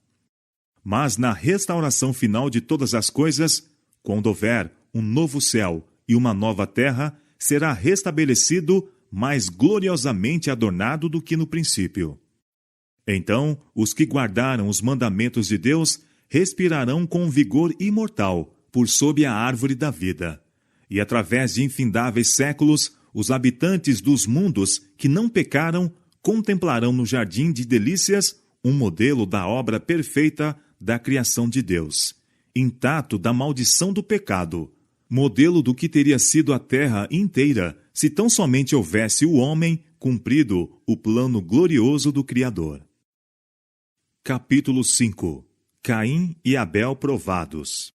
Mas na restauração final de todas as coisas, quando houver um novo céu e uma nova terra, será restabelecido mais gloriosamente adornado do que no princípio. Então, os que guardaram os mandamentos de Deus respirarão com vigor imortal por sob a árvore da vida. E através de infindáveis séculos, os habitantes dos mundos que não pecaram contemplarão no jardim de delícias um modelo da obra perfeita da criação de Deus, intacto da maldição do pecado, modelo do que teria sido a terra inteira se tão somente houvesse o homem cumprido o plano glorioso do Criador. Capítulo 5. Caim e Abel provados.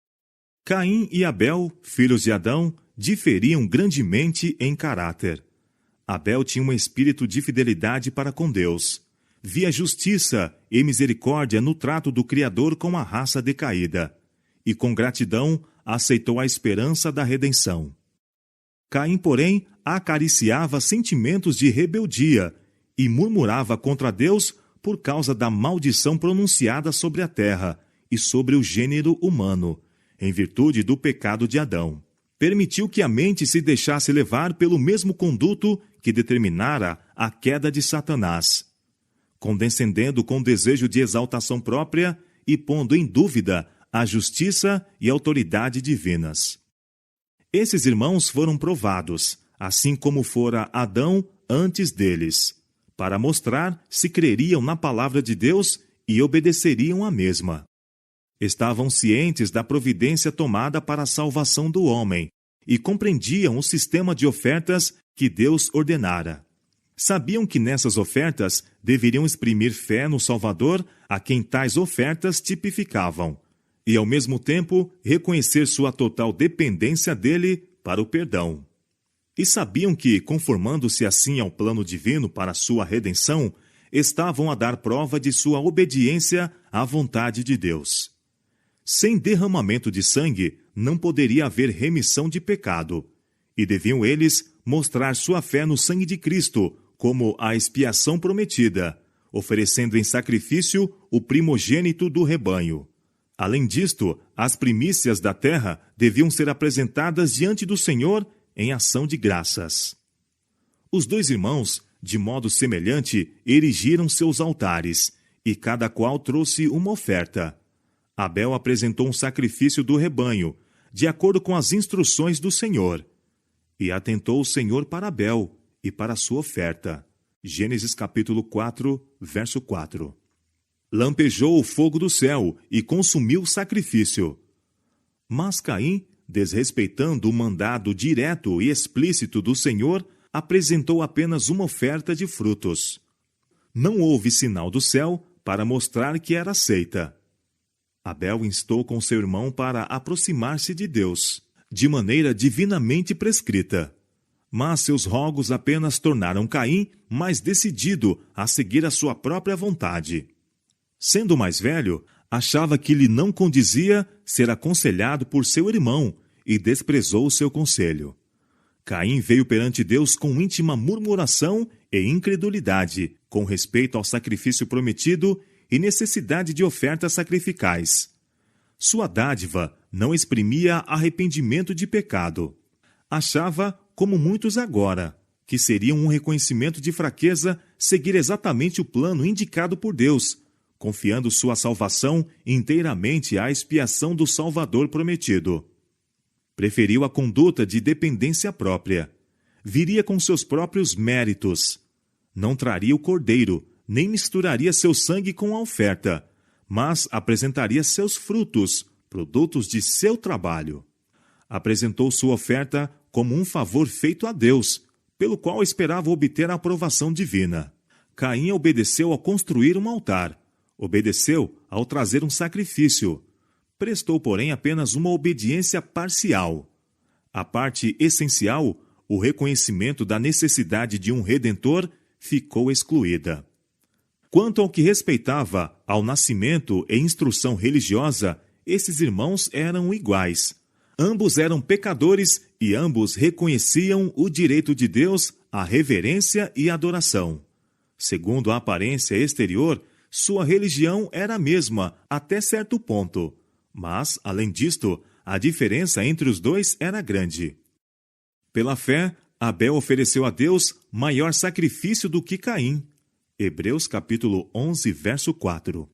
Caim e Abel, filhos de Adão, diferiam grandemente em caráter. Abel tinha um espírito de fidelidade para com Deus. Via justiça e misericórdia no trato do Criador com a raça decaída, e com gratidão aceitou a esperança da redenção. Caim, porém, acariciava sentimentos de rebeldia e murmurava contra Deus por causa da maldição pronunciada sobre a terra e sobre o gênero humano, em virtude do pecado de Adão. Permitiu que a mente se deixasse levar pelo mesmo conduto que determinara a queda de Satanás. Condescendendo com desejo de exaltação própria e pondo em dúvida a justiça e autoridade divinas. Esses irmãos foram provados, assim como fora Adão antes deles, para mostrar se creriam na palavra de Deus e obedeceriam à mesma. Estavam cientes da providência tomada para a salvação do homem e compreendiam o sistema de ofertas que Deus ordenara. Sabiam que nessas ofertas deveriam exprimir fé no Salvador, a quem tais ofertas tipificavam, e ao mesmo tempo reconhecer sua total dependência dele para o perdão. E sabiam que, conformando-se assim ao plano divino para sua redenção, estavam a dar prova de sua obediência à vontade de Deus. Sem derramamento de sangue, não poderia haver remissão de pecado, e deviam eles mostrar sua fé no sangue de Cristo como a expiação prometida, oferecendo em sacrifício o primogênito do rebanho. Além disto, as primícias da terra deviam ser apresentadas diante do Senhor em ação de graças. Os dois irmãos, de modo semelhante, erigiram seus altares, e cada qual trouxe uma oferta. Abel apresentou um sacrifício do rebanho, de acordo com as instruções do Senhor. E atentou o Senhor para Abel e para a sua oferta. Gênesis capítulo 4, verso 4. Lampejou o fogo do céu e consumiu o sacrifício. Mas Caim, desrespeitando o mandado direto e explícito do Senhor, apresentou apenas uma oferta de frutos. Não houve sinal do céu para mostrar que era aceita. Abel instou com seu irmão para aproximar-se de Deus, de maneira divinamente prescrita. Mas seus rogos apenas tornaram Caim mais decidido a seguir a sua própria vontade. Sendo mais velho, achava que lhe não condizia ser aconselhado por seu irmão e desprezou o seu conselho. Caim veio perante Deus com íntima murmuração e incredulidade, com respeito ao sacrifício prometido e necessidade de ofertas sacrificais. Sua dádiva não exprimia arrependimento de pecado. Achava, como muitos agora, que seria um reconhecimento de fraqueza seguir exatamente o plano indicado por Deus, confiando sua salvação inteiramente à expiação do Salvador prometido. Preferiu a conduta de dependência própria. Viria com seus próprios méritos. Não traria o cordeiro, nem misturaria seu sangue com a oferta, mas apresentaria seus frutos, produtos de seu trabalho. Apresentou sua oferta como um favor feito a Deus, pelo qual esperava obter a aprovação divina. Caim obedeceu ao construir um altar. Obedeceu ao trazer um sacrifício. Prestou, porém, apenas uma obediência parcial. A parte essencial, o reconhecimento da necessidade de um Redentor, ficou excluída. Quanto ao que respeitava ao nascimento e instrução religiosa, esses irmãos eram iguais. Ambos eram pecadores e ambos reconheciam o direito de Deus à reverência e adoração. Segundo a aparência exterior, sua religião era a mesma até certo ponto, mas, além disto, a diferença entre os dois era grande. Pela fé, Abel ofereceu a Deus maior sacrifício do que Caim. Hebreus capítulo 11, verso 4.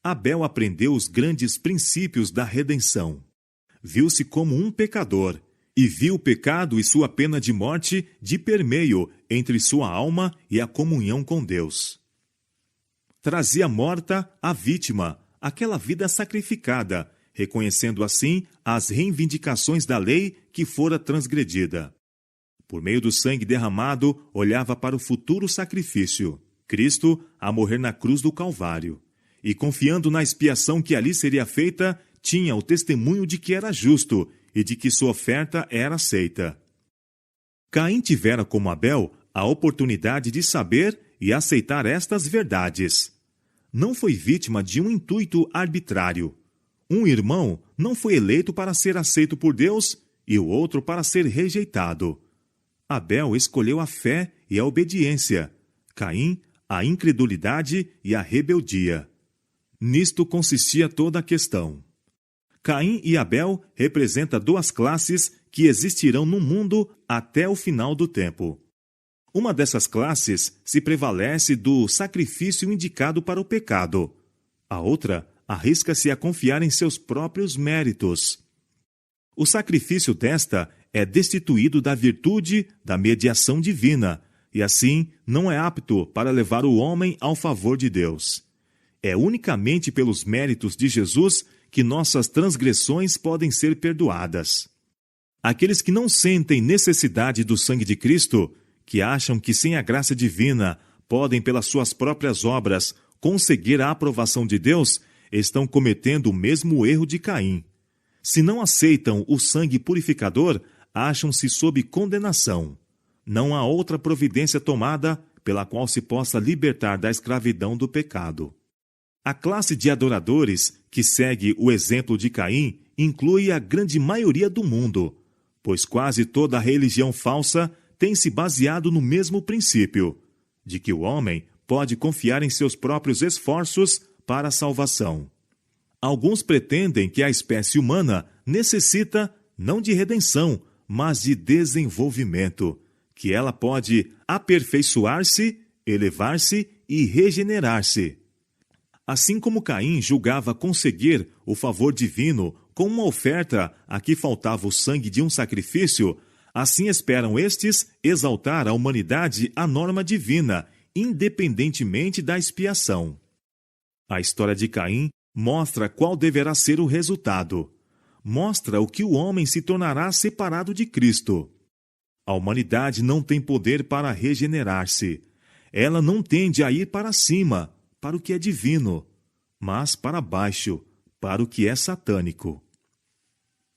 Abel aprendeu os grandes princípios da redenção. Viu-se como um pecador, e viu o pecado e sua pena de morte de permeio entre sua alma e a comunhão com Deus. Trazia morta a vítima, aquela vida sacrificada, reconhecendo assim as reivindicações da lei que fora transgredida. Por meio do sangue derramado, olhava para o futuro sacrifício, Cristo a morrer na cruz do Calvário, e confiando na expiação que ali seria feita, tinha o testemunho de que era justo e de que sua oferta era aceita. Caim tivera, como Abel, a oportunidade de saber e aceitar estas verdades. Não foi vítima de um intuito arbitrário. Um irmão não foi eleito para ser aceito por Deus e o outro para ser rejeitado. Abel escolheu a fé e a obediência. Caim, a incredulidade e a rebeldia. Nisto consistia toda a questão. Caim e Abel representam duas classes que existirão no mundo até o final do tempo. Uma dessas classes se prevalece do sacrifício indicado para o pecado. A outra arrisca-se a confiar em seus próprios méritos. O sacrifício desta é destituído da virtude da mediação divina, e assim não é apto para levar o homem ao favor de Deus. É unicamente pelos méritos de Jesus que nossas transgressões podem ser perdoadas. Aqueles que não sentem necessidade do sangue de Cristo, que acham que sem a graça divina podem, pelas suas próprias obras, conseguir a aprovação de Deus, estão cometendo o mesmo erro de Caim. Se não aceitam o sangue purificador, acham-se sob condenação. Não há outra providência tomada pela qual se possa libertar da escravidão do pecado. A classe de adoradores que segue o exemplo de Caim inclui a grande maioria do mundo, pois quase toda a religião falsa tem se baseado no mesmo princípio, de que o homem pode confiar em seus próprios esforços para a salvação. Alguns pretendem que a espécie humana necessita não de redenção, mas de desenvolvimento, que ela pode aperfeiçoar-se, elevar-se e regenerar-se. Assim como Caim julgava conseguir o favor divino com uma oferta a que faltava o sangue de um sacrifício, assim esperam estes exaltar a humanidade à norma divina, independentemente da expiação. A história de Caim mostra qual deverá ser o resultado. Mostra o que o homem se tornará separado de Cristo. A humanidade não tem poder para regenerar-se. Ela não tende a ir para cima, para o que é divino, mas para baixo, para o que é satânico.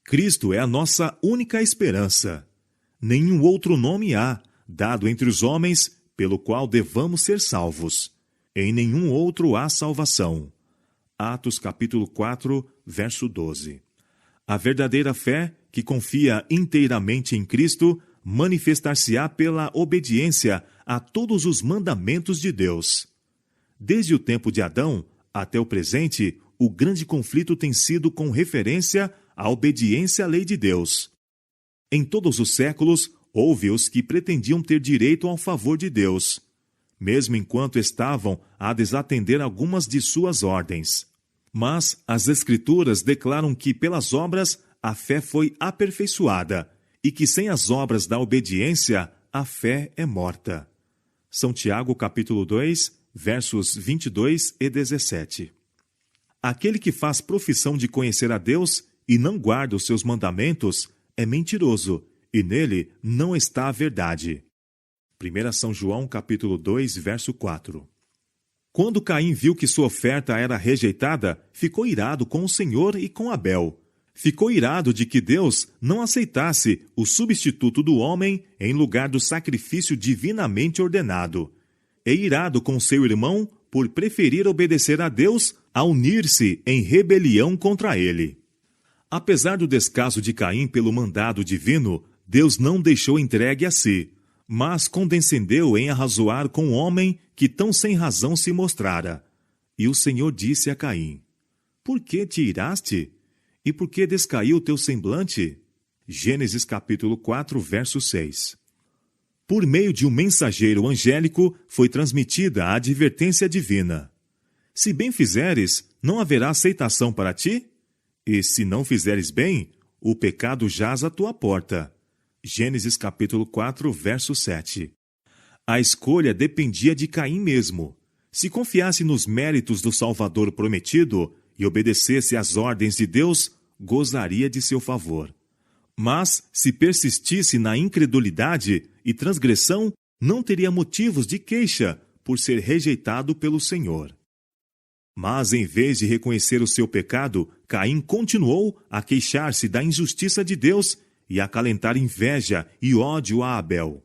Cristo é a nossa única esperança. Nenhum outro nome há, dado entre os homens, pelo qual devamos ser salvos. Em nenhum outro há salvação. Atos capítulo 4, verso 12. A verdadeira fé, que confia inteiramente em Cristo, manifestar-se-á pela obediência a todos os mandamentos de Deus. Desde o tempo de Adão até o presente, o grande conflito tem sido com referência à obediência à lei de Deus. Em todos os séculos, houve os que pretendiam ter direito ao favor de Deus, mesmo enquanto estavam a desatender algumas de suas ordens. Mas as Escrituras declaram que pelas obras a fé foi aperfeiçoada e que sem as obras da obediência a fé é morta. São Tiago capítulo 2, versos 22 e 17. Aquele que faz profissão de conhecer a Deus e não guarda os seus mandamentos é mentiroso, e nele não está a verdade. 1 São João capítulo 2, verso 4. Quando Caim viu que sua oferta era rejeitada, ficou irado com o Senhor e com Abel. Ficou irado de que Deus não aceitasse o substituto do homem em lugar do sacrifício divinamente ordenado. E irado com seu irmão por preferir obedecer a Deus a unir-se em rebelião contra ele. Apesar do descaso de Caim pelo mandado divino, Deus não deixou entregue a si, mas condescendeu em arrazoar com o homem que tão sem razão se mostrara. E o Senhor disse a Caim: Por que te iraste? E por que descaiu o teu semblante? Gênesis capítulo 4, verso 6. Por meio de um mensageiro angélico foi transmitida a advertência divina. Se bem fizeres, não haverá aceitação para ti? E se não fizeres bem, o pecado jaz à tua porta. Gênesis capítulo 4, verso 7. A escolha dependia de Caim mesmo. Se confiasse nos méritos do Salvador prometido e obedecesse às ordens de Deus, gozaria de seu favor. Mas, se persistisse na incredulidade e transgressão, não teria motivos de queixa por ser rejeitado pelo Senhor. Mas, em vez de reconhecer o seu pecado, Caim continuou a queixar-se da injustiça de Deus e a acalentar inveja e ódio a Abel.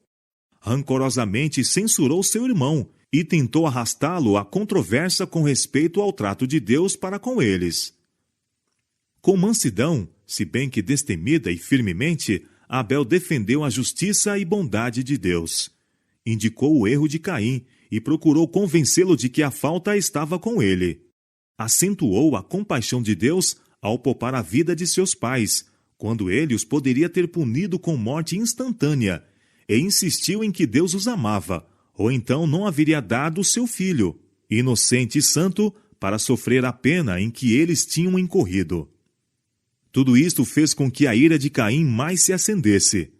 Rancorosamente censurou seu irmão e tentou arrastá-lo à controvérsia com respeito ao trato de Deus para com eles. Com mansidão, se bem que destemida e firmemente, Abel defendeu a justiça e bondade de Deus. Indicou o erro de Caim e procurou convencê-lo de que a falta estava com ele. Acentuou a compaixão de Deus ao poupar a vida de seus pais, quando ele os poderia ter punido com morte instantânea, e insistiu em que Deus os amava, ou então não haveria dado o seu filho, inocente e santo, para sofrer a pena em que eles tinham incorrido. Tudo isto fez com que a ira de Caim mais se acendesse.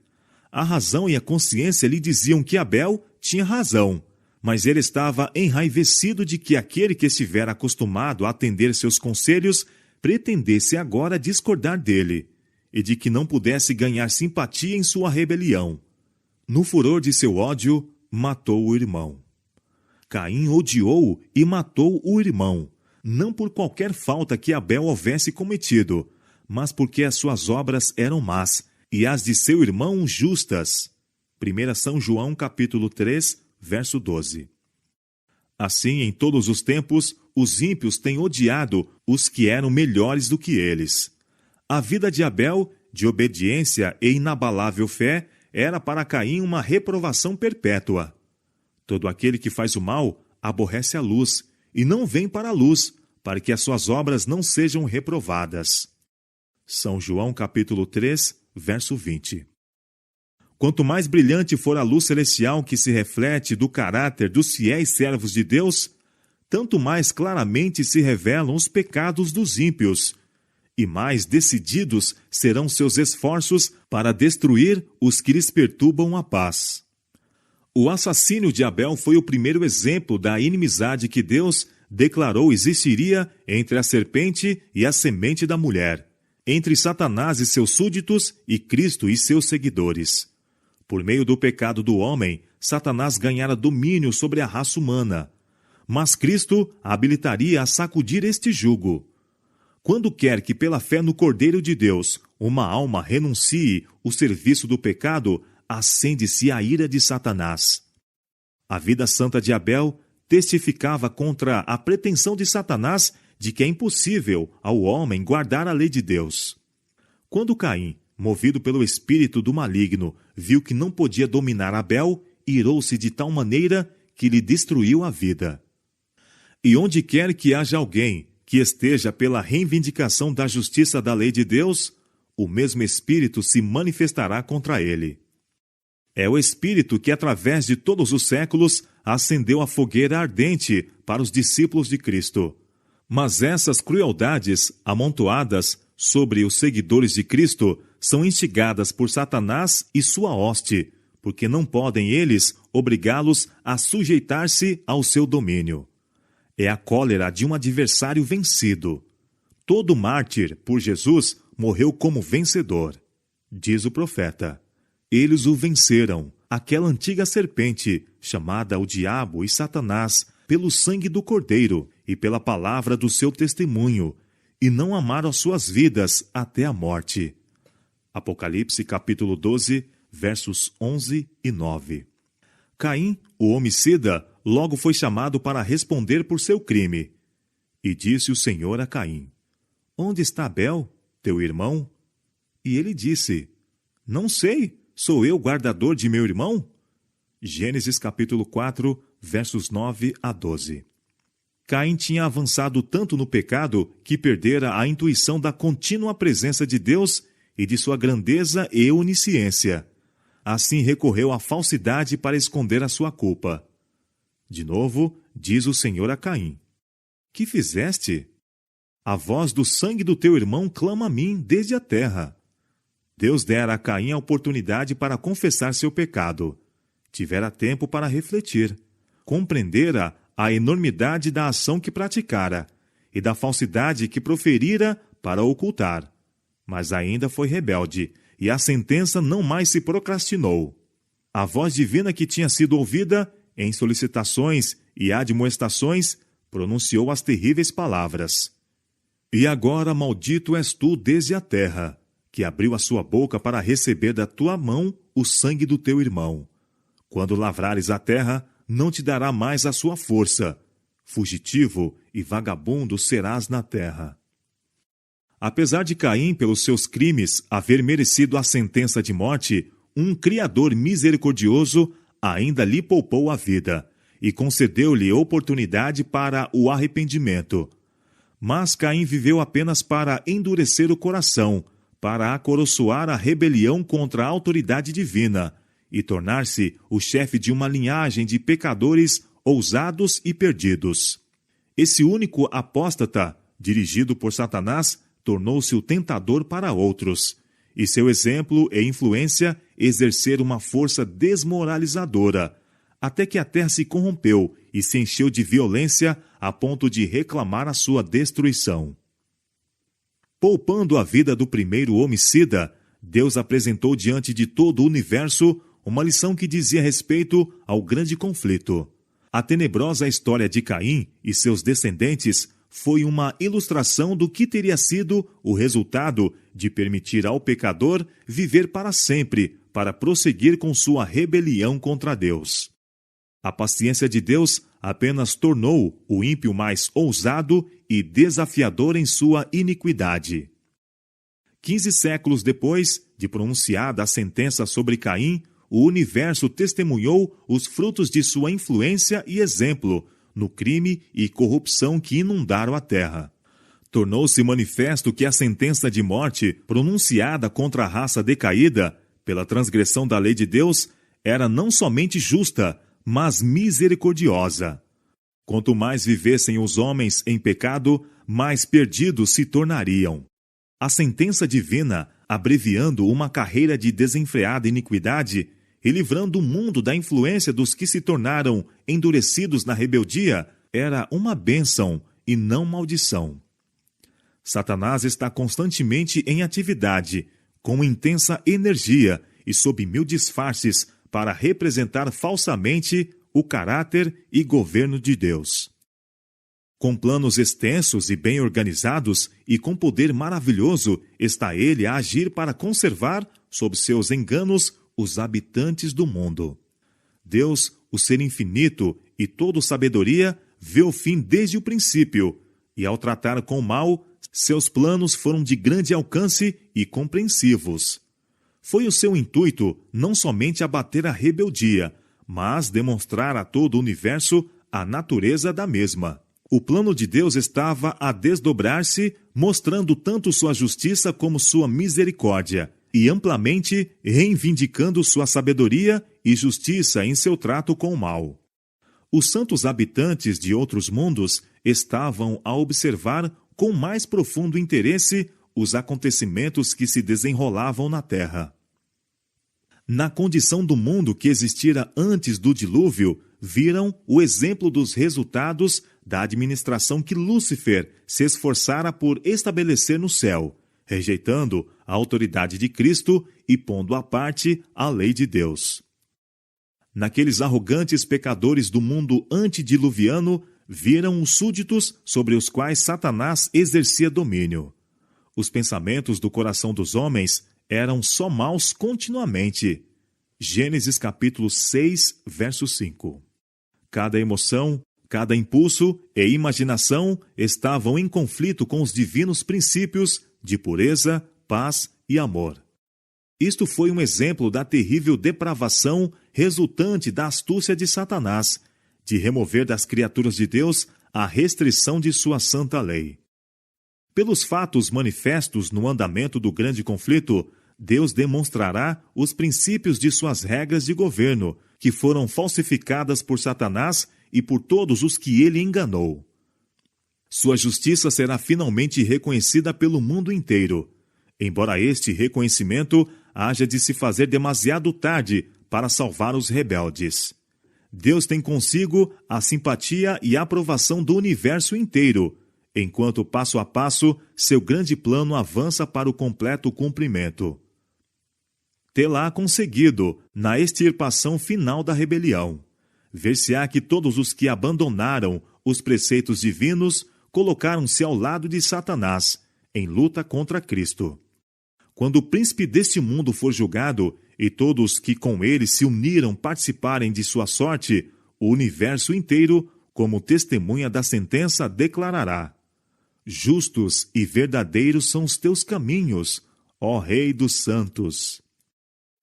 A razão e a consciência lhe diziam que Abel tinha razão, mas ele estava enraivecido de que aquele que estivera acostumado a atender seus conselhos pretendesse agora discordar dele, e de que não pudesse ganhar simpatia em sua rebelião. No furor de seu ódio, matou o irmão. Caim odiou e matou o irmão, não por qualquer falta que Abel houvesse cometido, mas porque as suas obras eram más e as de seu irmão justas. 1 São João capítulo 3, verso 12. Assim, em todos os tempos, os ímpios têm odiado os que eram melhores do que eles. A vida de Abel, de obediência e inabalável fé, era para Caim uma reprovação perpétua. Todo aquele que faz o mal aborrece a luz e não vem para a luz, para que as suas obras não sejam reprovadas. São João capítulo 3, verso 20. Quanto mais brilhante for a luz celestial que se reflete do caráter dos fiéis servos de Deus, tanto mais claramente se revelam os pecados dos ímpios, e mais decididos serão seus esforços para destruir os que lhes perturbam a paz. O assassínio de Abel foi o primeiro exemplo da inimizade que Deus declarou existiria entre a serpente e a semente da mulher, entre Satanás e seus súditos e Cristo e seus seguidores. Por meio do pecado do homem, Satanás ganhara domínio sobre a raça humana, mas Cristo habilitaria a sacudir este jugo. Quando quer que pela fé no Cordeiro de Deus uma alma renuncie o serviço do pecado, acende-se a ira de Satanás. A vida santa de Abel testificava contra a pretensão de Satanás de que é impossível ao homem guardar a lei de Deus. Quando Caim, movido pelo espírito do maligno, viu que não podia dominar Abel, irou-se de tal maneira que lhe destruiu a vida. E onde quer que haja alguém que esteja pela reivindicação da justiça da lei de Deus, o mesmo espírito se manifestará contra ele. É o espírito que, através de todos os séculos, acendeu a fogueira ardente para os discípulos de Cristo. Mas essas crueldades, amontoadas sobre os seguidores de Cristo, são instigadas por Satanás e sua hoste, porque não podem eles obrigá-los a sujeitar-se ao seu domínio. É a cólera de um adversário vencido. Todo mártir por Jesus morreu como vencedor. Diz o profeta: eles o venceram, aquela antiga serpente, chamada o diabo e Satanás, pelo sangue do Cordeiro e pela palavra do seu testemunho, e não amaram as suas vidas até a morte. Apocalipse capítulo 12, versos 11 e 9. Caim, o homicida, logo foi chamado para responder por seu crime. E disse o Senhor a Caim: onde está Abel, teu irmão? E ele disse: não sei, sou eu guardador de meu irmão? Gênesis capítulo 4, versos 9 a 12. Caim tinha avançado tanto no pecado que perdera a intuição da contínua presença de Deus e de sua grandeza e onisciência. Assim recorreu à falsidade para esconder a sua culpa. De novo, diz o Senhor a Caim: que fizeste? A voz do sangue do teu irmão clama a mim desde a terra. Deus dera a Caim a oportunidade para confessar seu pecado. Tivera tempo para refletir. Compreendera a enormidade da ação que praticara e da falsidade que proferira para ocultar. Mas ainda foi rebelde, e a sentença não mais se procrastinou. A voz divina que tinha sido ouvida, em solicitações e admoestações, pronunciou as terríveis palavras: e agora maldito és tu desde a terra, que abriu a sua boca para receber da tua mão o sangue do teu irmão. Quando lavrares a terra, não te dará mais a sua força. Fugitivo e vagabundo serás na terra. Apesar de Caim, pelos seus crimes, haver merecido a sentença de morte, um Criador misericordioso ainda lhe poupou a vida e concedeu-lhe oportunidade para o arrependimento. Mas Caim viveu apenas para endurecer o coração, para acoroçoar a rebelião contra a autoridade divina e tornar-se o chefe de uma linhagem de pecadores ousados e perdidos. Esse único apóstata, dirigido por Satanás, tornou-se o tentador para outros, e seu exemplo e influência exerceram uma força desmoralizadora, até que a terra se corrompeu e se encheu de violência a ponto de reclamar a sua destruição. Poupando a vida do primeiro homicida, Deus apresentou diante de todo o universo uma lição que dizia respeito ao grande conflito. A tenebrosa história de Caim e seus descendentes foi uma ilustração do que teria sido o resultado de permitir ao pecador viver para sempre, para prosseguir com sua rebelião contra Deus. A paciência de Deus apenas tornou o ímpio mais ousado e desafiador em sua iniquidade. 15 séculos depois de pronunciada a sentença sobre Caim, o universo testemunhou os frutos de sua influência e exemplo no crime e corrupção que inundaram a terra. Tornou-se manifesto que a sentença de morte pronunciada contra a raça decaída pela transgressão da lei de Deus era não somente justa, mas misericordiosa. Quanto mais vivessem os homens em pecado, mais perdidos se tornariam. A sentença divina, abreviando uma carreira de desenfreada iniquidade e livrando o mundo da influência dos que se tornaram endurecidos na rebeldia, era uma bênção e não maldição. Satanás está constantemente em atividade, com intensa energia e sob mil disfarces para representar falsamente o caráter e governo de Deus. Com planos extensos e bem organizados e com poder maravilhoso, está ele a agir para conservar, sob seus enganos, os habitantes do mundo. Deus, o ser infinito e todo sabedoria, vê o fim desde o princípio, e ao tratar com o mal, seus planos foram de grande alcance e compreensivos. Foi o seu intuito não somente abater a rebeldia, mas demonstrar a todo o universo a natureza da mesma. O plano de Deus estava a desdobrar-se, mostrando tanto sua justiça como sua misericórdia, e amplamente reivindicando sua sabedoria e justiça em seu trato com o mal. Os santos habitantes de outros mundos estavam a observar com mais profundo interesse os acontecimentos que se desenrolavam na terra. Na condição do mundo que existira antes do dilúvio, viram o exemplo dos resultados da administração que Lúcifer se esforçara por estabelecer no céu, rejeitando a autoridade de Cristo e pondo à parte a lei de Deus. Naqueles arrogantes pecadores do mundo antediluviano, viram os súditos sobre os quais Satanás exercia domínio. Os pensamentos do coração dos homens eram só maus continuamente. Gênesis capítulo 6, verso 5. Cada emoção, cada impulso e imaginação estavam em conflito com os divinos princípios de pureza, paz e amor. Isto foi um exemplo da terrível depravação resultante da astúcia de Satanás, de remover das criaturas de Deus a restrição de sua santa lei. Pelos fatos manifestos no andamento do grande conflito, Deus demonstrará os princípios de suas regras de governo, que foram falsificadas por Satanás e por todos os que ele enganou. Sua justiça será finalmente reconhecida pelo mundo inteiro, embora este reconhecimento haja de se fazer demasiado tarde para salvar os rebeldes. Deus tem consigo a simpatia e aprovação do universo inteiro, enquanto passo a passo seu grande plano avança para o completo cumprimento. Tê-la conseguido na extirpação final da rebelião. Ver-se-á que todos os que abandonaram os preceitos divinos colocaram-se ao lado de Satanás, em luta contra Cristo. Quando o príncipe deste mundo for julgado, e todos que com ele se uniram participarem de sua sorte, o universo inteiro, como testemunha da sentença, declarará: justos e verdadeiros são os teus caminhos, ó Rei dos santos.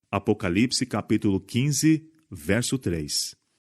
Apocalipse capítulo 15, verso 3.